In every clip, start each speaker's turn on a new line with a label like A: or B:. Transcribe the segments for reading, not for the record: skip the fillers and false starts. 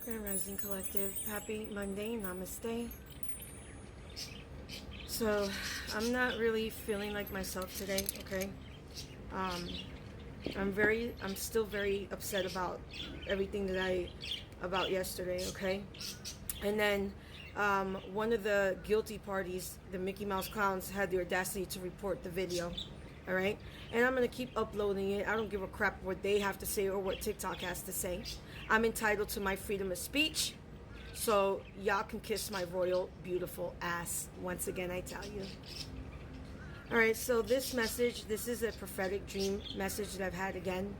A: Grand Rising Collective. Happy Monday. Namaste. So, I'm not really feeling like myself today, okay? I'm still very upset about everything about yesterday, okay? And then, one of the guilty parties, the Mickey Mouse clowns, had the audacity to report the video. All right, and I'm gonna keep uploading it. I don't give a crap what they have to say or what TikTok has to say. I'm entitled to my freedom of speech, so y'all can kiss my royal beautiful ass once again, I tell you. All right, so this is a prophetic dream message that I've had again.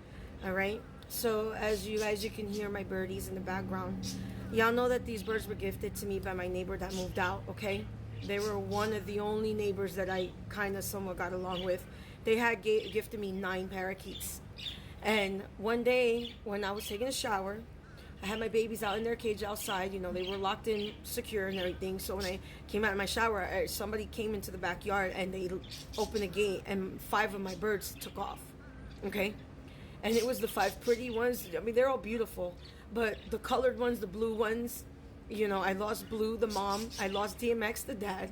A: All right, so as you can hear my birdies in the background. Y'all know that these birds were gifted to me by my neighbor that moved out. Okay, they were one of the only neighbors that I kind of somewhat got along with. They had gifted me 9 parakeets. And one day when I was taking a shower, I had my babies out in their cage outside. You know, they were locked in, secure and everything. So when I came out of my shower, somebody came into the backyard and they opened the gate and 5 of my birds took off. Okay? And it was the 5 pretty ones. I mean, they're all beautiful. But the colored ones, the blue ones, you know, I lost Blue, the mom. I lost DMX, the dad.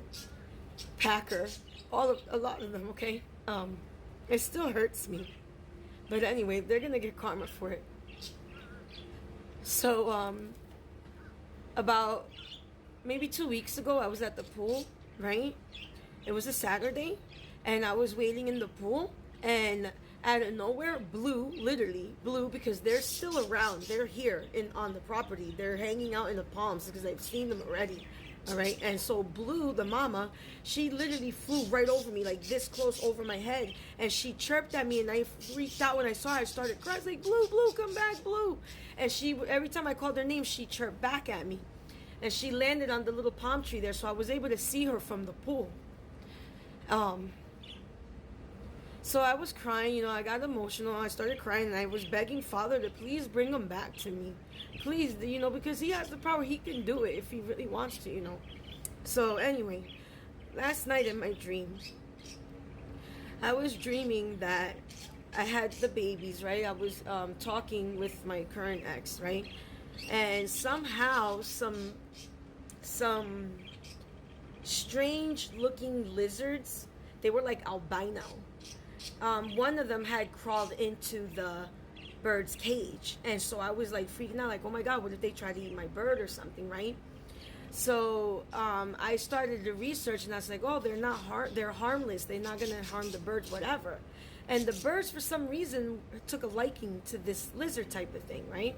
A: Packer. A lot of them, okay? It still hurts me. But anyway, they're going to get karma for it. So, about maybe 2 weeks ago, I was at the pool, right? It was a Saturday, and I was waiting in the pool, and out of nowhere, Blue, literally Blue, because they're still around. They're here on the property. They're hanging out in the palms because I've seen them already. All right, and so Blue, the mama, she literally flew right over me, like this close over my head, and she chirped at me, and I freaked out when I saw her. I started crying, like, Blue, Blue, come back, Blue. And she, every time I called her name, she chirped back at me, and she landed on the little palm tree there, so I was able to see her from the pool. So I was crying, you know, I got emotional, I started crying, and I was begging Father to please bring them back to me. Please, you know, because he has the power, he can do it if he really wants to, you know. So anyway, last night in my dreams, I was dreaming that I had the babies, right? I was talking with my current ex, right? And somehow some strange looking lizards, they were like albino. One of them had crawled into the bird's cage, and so I was like freaking out, like, oh my god, what if they try to eat my bird or something, right? So I started to research, and I was like, oh, they're harmless, they're not gonna harm the birds, whatever. And the birds, for some reason, took a liking to this lizard type of thing, right?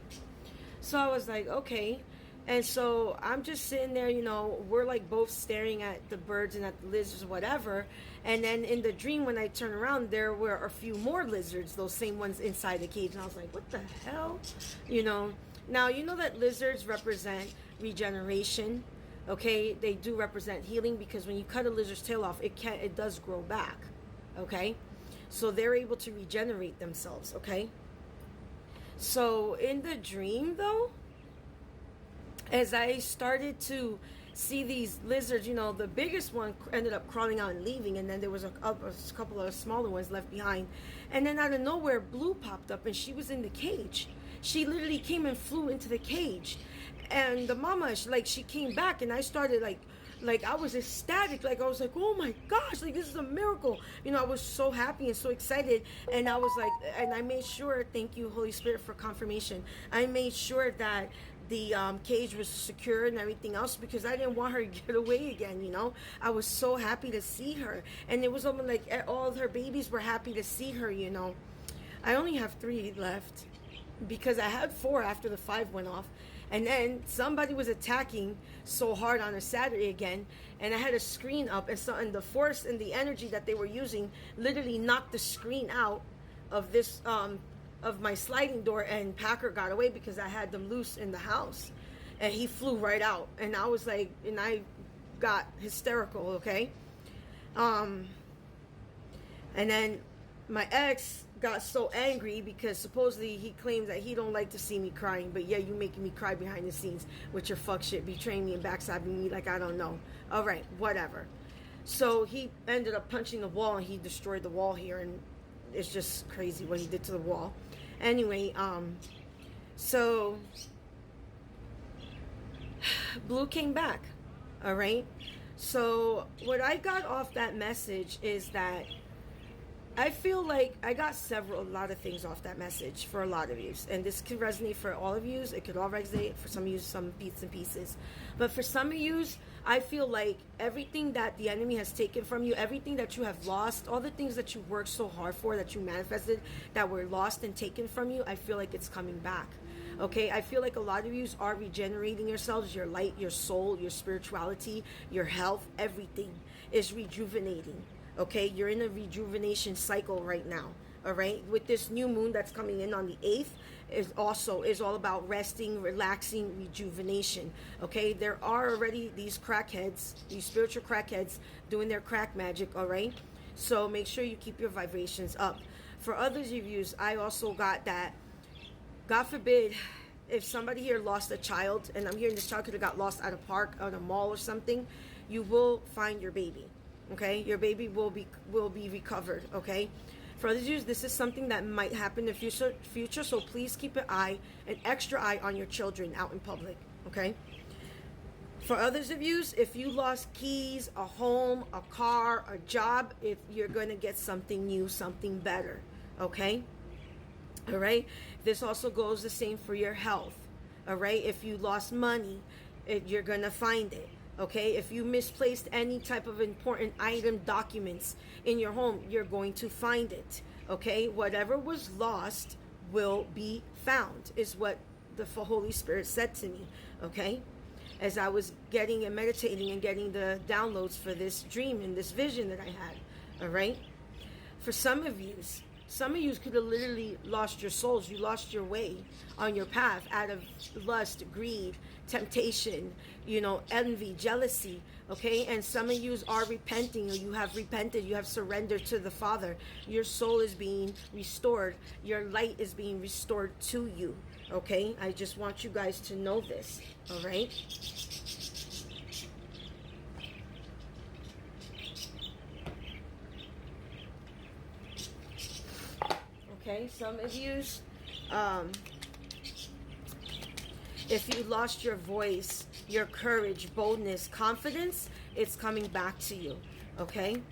A: So I was like, okay. And so I'm just sitting there, you know, we're like both staring at the birds and at the lizards, whatever. And then in the dream, when I turn around, there were a few more lizards, those same ones inside the cage. And I was like, what the hell? You know, now, you know that lizards represent regeneration. Okay, they do represent healing, because when you cut a lizard's tail off, it does grow back. Okay, so they're able to regenerate themselves. Okay, so in the dream, though, as I started to see these lizards, you know, the biggest one ended up crawling out and leaving, and then there was a couple of smaller ones left behind. And then out of nowhere, Blue popped up, and she was in the cage. She literally came and flew into the cage. And the mama, she came back, and I started like I was ecstatic. Like, I was like, oh my gosh, like, this is a miracle. You know, I was so happy and so excited. And I was like, and I made sure, thank you, Holy Spirit, for confirmation. I made sure that the cage was secure and everything else, because I didn't want her to get away again, you know. I was so happy to see her. And it was almost like all of her babies were happy to see her, you know. I only have 3 left, because I had 4 after the 5 went off. And then somebody was attacking so hard on a Saturday again, and I had a screen up, and the force and the energy that they were using literally knocked the screen out of this of my sliding door, and Packer got away because I had them loose in the house, and he flew right out. And I was like, and I got hysterical, okay? And then my ex got so angry because supposedly he claims that he don't like to see me crying, but yeah, you making me cry behind the scenes with your fuck shit, betraying me and backstabbing me like I don't know. All right, whatever. So he ended up punching the wall, and he destroyed the wall here, and it's just crazy what he did to the wall. Anyway, so Blue came back. All right. So what I got off that message is that I feel like I got a lot of things off that message for a lot of you. And this could resonate for all of you. It could all resonate for some of you, some bits and pieces. But for some of you, I feel like everything that the enemy has taken from you, everything that you have lost, all the things that you worked so hard for, that you manifested, that were lost and taken from you, I feel like it's coming back. Okay, I feel like a lot of you are regenerating yourselves. Your light, your soul, your spirituality, your health, everything is rejuvenating. Okay, you're in a rejuvenation cycle right now. All right, with this new moon that's coming in on the 8th, is all about resting, relaxing, rejuvenation. Okay, there are already these crackheads, these spiritual crackheads doing their crack magic. All right, so make sure you keep your vibrations up. For others of you, I also got that, God forbid, if somebody here lost a child, and I'm hearing this child could have got lost at a park, at a mall or something, you will find your baby. Okay, your baby will be recovered. Okay, for others of you, this is something that might happen in the future, so please keep an extra eye on your children out in public. Okay, for others of you, if you lost keys, a home, a car, a job, if you're going to get something new, something better. Okay, all right, this also goes the same for your health. All right, if you lost money, you're going to find it. Okay, if you misplaced any type of important item, documents in your home, you're going to find it. Okay, whatever was lost will be found, is what the Holy Spirit said to me. Okay, as I was getting and meditating and getting the downloads for this dream and this vision that I had. All right, for some of you could have literally lost your souls. You lost your way on your path out of lust, greed, temptation, envy, jealousy. Okay, and some of you are repenting, or you have repented, you have surrendered to the Father. Your soul is being restored. Your light is being restored to you. Okay, I just want you guys to know this. All right. Okay, some of you, if you lost your voice, your courage, boldness, confidence, it's coming back to you. Okay,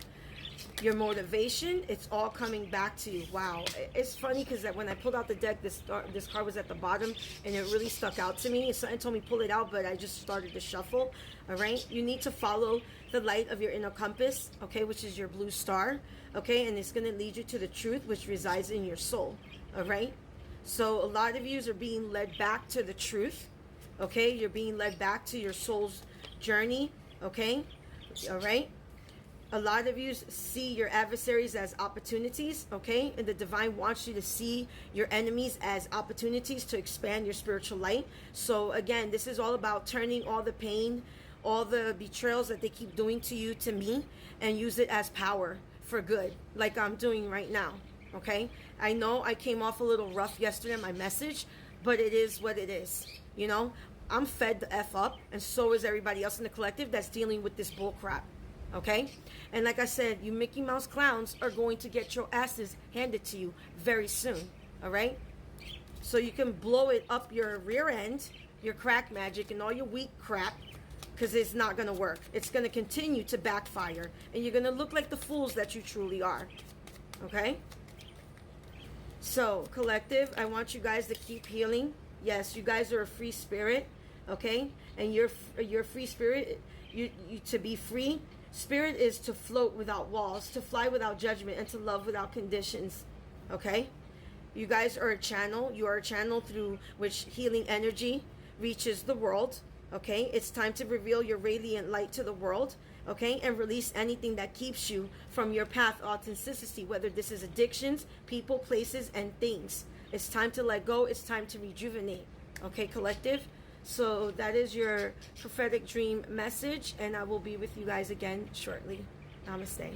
A: your motivation, it's all coming back to you. Wow, it's funny because when I pulled out the deck, this card was at the bottom, and it really stuck out to me. Something told me pull it out, but I just started to shuffle. All right, you need to follow the light of your inner compass, okay, which is your blue star. Okay, and it's going to lead you to the truth, which resides in your soul. All right, so a lot of you are being led back to the truth. Okay, you're being led back to your soul's journey. Okay, all right. A lot of you see your adversaries as opportunities. Okay, and the divine wants you to see your enemies as opportunities to expand your spiritual light. So again, this is all about turning all the pain, all the betrayals that they keep doing to you, to me, and use it as power for good, like I'm doing right now. Okay, I know I came off a little rough yesterday in my message, but it is what it is. I'm fed the F up, and so is everybody else in the collective that's dealing with this bull crap. Okay, and like I said, you Mickey Mouse clowns are going to get your asses handed to you very soon. All right, so you can blow it up your rear end, your crack magic and all your weak crap, because it's not going to work. It's going to continue to backfire, and you're going to look like the fools that you truly are. Okay? So, collective, I want you guys to keep healing. Yes, you guys are a free spirit, okay? And you're free spirit. You to be free. Spirit is to float without walls, to fly without judgment, and to love without conditions. Okay? You guys are a channel. You are a channel through which healing energy reaches the world. Okay, it's time to reveal your radiant light to the world, okay, and release anything that keeps you from your path, authenticity, whether this is addictions, people, places, and things. It's time to let go. It's time to rejuvenate. Okay, collective? So that is your prophetic dream message, and I will be with you guys again shortly. Namaste.